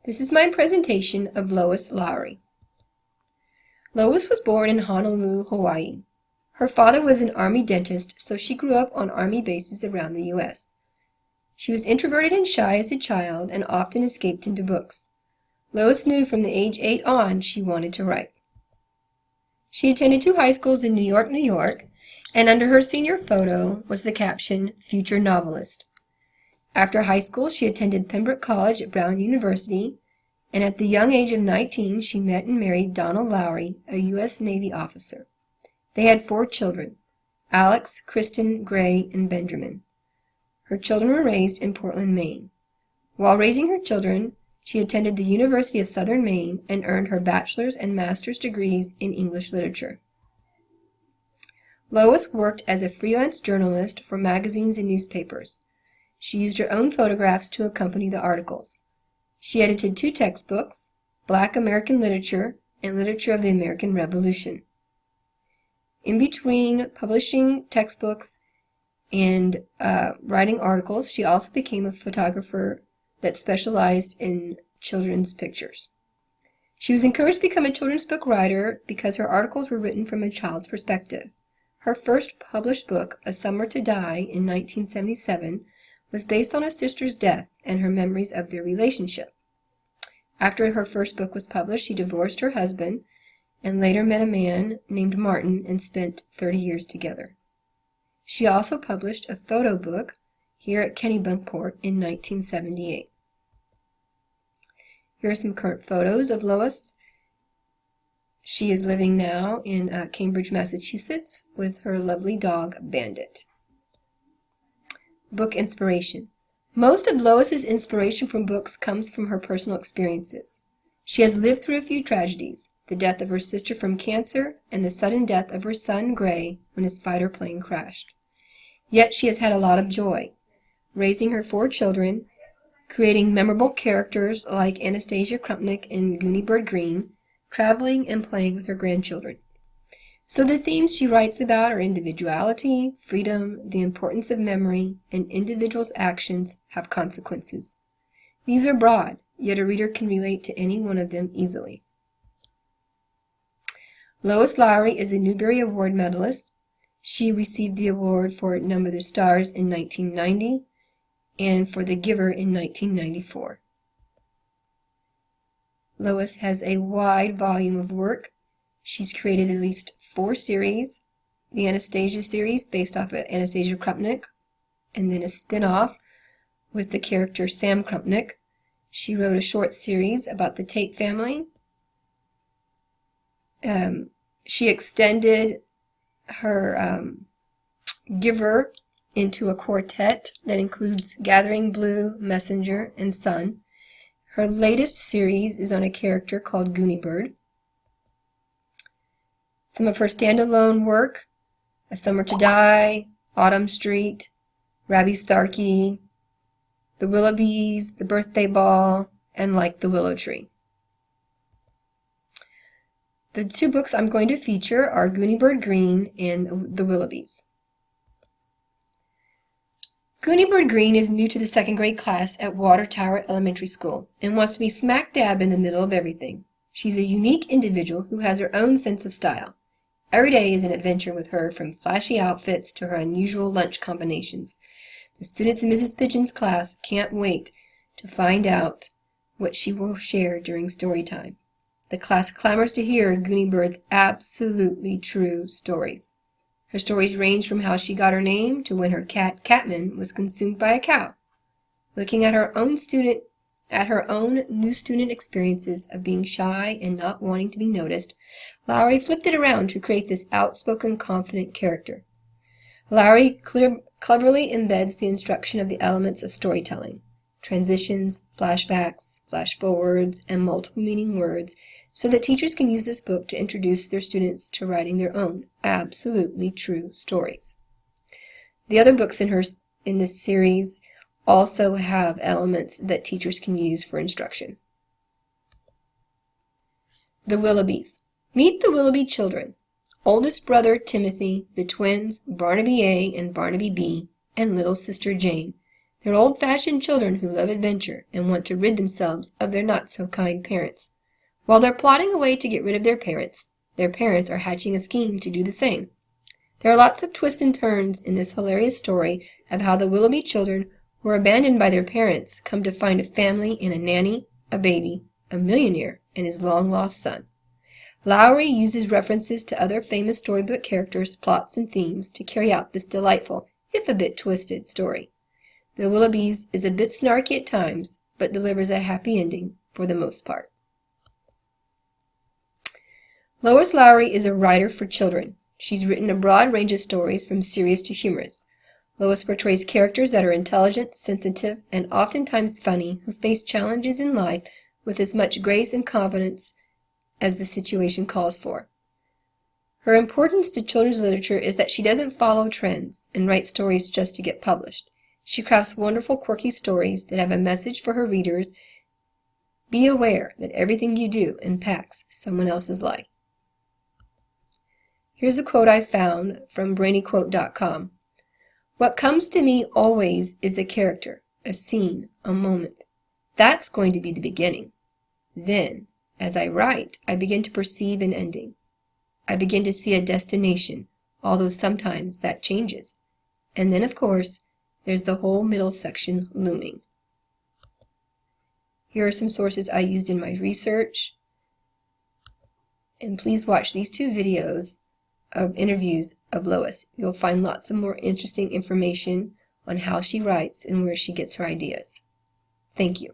This is my presentation of Lois Lowry. Lois was born in Honolulu, Hawaii. Her father was an Army dentist, so she grew up on Army bases around the U.S. She was introverted and shy as a child and often escaped into books. Lois knew from the age 8 on she wanted to write. She attended 2 high schools in New York, and under her senior photo was the caption, "Future Novelist." After high school, she attended Pembroke College at Brown University, and at the young age of 19, she met and married Donald Lowry, a U.S. Navy officer. They had 4 children, Alex, Kristen, Gray, and Benjamin. Her children were raised in Portland, Maine. While raising her children, she attended the University of Southern Maine and earned her bachelor's and master's degrees in English literature. Lois worked as a freelance journalist for magazines and newspapers. She used her own photographs to accompany the articles. She edited 2 textbooks, Black American Literature and Literature of the American Revolution. In between publishing textbooks and writing articles, she also became a photographer that specialized in children's pictures. She was encouraged to become a children's book writer because her articles were written from a child's perspective. Her first published book, A Summer to Die, in 1977, was based on her sister's death and her memories of their relationship. After her first book was published, she divorced her husband and later met a man named Martin and spent 30 years together. She also published a photo book here at Kennebunkport in 1978. Here are some current photos of Lois. She is living now in Cambridge, Massachusetts with her lovely dog, Bandit. Book inspiration. Most of Lois's inspiration from books comes from her personal experiences. She has lived through a few tragedies, the death of her sister from cancer and the sudden death of her son, Gray, when his fighter plane crashed. Yet she has had a lot of joy, raising her 4 children, creating memorable characters like Anastasia Krupnik in Gooney Green, traveling and playing with her grandchildren. So the themes she writes about are individuality, freedom, the importance of memory, and individuals' actions have consequences. These are broad, yet a reader can relate to any one of them easily. Lois Lowry is a Newbery Award medalist. She received the award for Number the Stars in 1990 and for The Giver in 1994. Lois has a wide volume of work. She's created at least 4 series, the Anastasia series based off of Anastasia Krupnik, and then a spin-off with the character Sam Krupnik. She wrote a short series about the Tate family. She extended her Giver into a quartet that includes Gathering Blue, Messenger, and Sun. Her latest series is on a character called Gooney. Some of her standalone work, A Summer to Die, Autumn Street, Rabbi Starkey, The Willoughbys, The Birthday Ball, and Like the Willow Tree. The 2 books I'm going to feature are Gooney Green and The Willoughbys. Gooney Green is new to the 2nd grade class at Water Tower Elementary School and wants to be smack dab in the middle of everything. She's a unique individual who has her own sense of style. Every day is an adventure with her, from flashy outfits to her unusual lunch combinations. The students in Mrs. Pigeon's class can't wait to find out what she will share during story time. The class clamors to hear Gooneybird's absolutely true stories. Her stories range from how she got her name to when her cat, Catman, was consumed by a cow. Looking at her own new student experiences of being shy and not wanting to be noticed, Lowry flipped it around to create this outspoken, confident character. Lowry cleverly embeds the instruction of the elements of storytelling, transitions, flashbacks, flash-forwards, and multiple meaning words, so that teachers can use this book to introduce their students to writing their own absolutely true stories. The other books in this series also have elements that teachers can use for instruction. The Willoughbys. Meet the Willoughby children. Oldest brother Timothy, the twins Barnaby A and Barnaby B, and little sister Jane. They're old-fashioned children who love adventure and want to rid themselves of their not-so-kind parents. While they're plotting a way to get rid of their parents are hatching a scheme to do the same. There are lots of twists and turns in this hilarious story of how the Willoughby children, who are abandoned by their parents, come to find a family in a nanny, a baby, a millionaire, and his long-lost son. Lowry uses references to other famous storybook characters, plots, and themes to carry out this delightful, if a bit twisted, story. The Willoughbys is a bit snarky at times, but delivers a happy ending for the most part. Lois Lowry is a writer for children. She's written a broad range of stories from serious to humorous. Lois portrays characters that are intelligent, sensitive, and oftentimes funny, who face challenges in life with as much grace and confidence as the situation calls for. Her importance to children's literature is that she doesn't follow trends and write stories just to get published. She crafts wonderful, quirky stories that have a message for her readers. Be aware that everything you do impacts someone else's life. Here's a quote I found from brainyquote.com. What comes to me always is a character, a scene, a moment. That's going to be the beginning. Then, as I write, I begin to perceive an ending. I begin to see a destination, although sometimes that changes. And then, of course, there's the whole middle section looming. Here are some sources I used in my research. And please watch these 2 videos of interviews of Lois. You'll find lots of more interesting information on how she writes and where she gets her ideas. Thank you.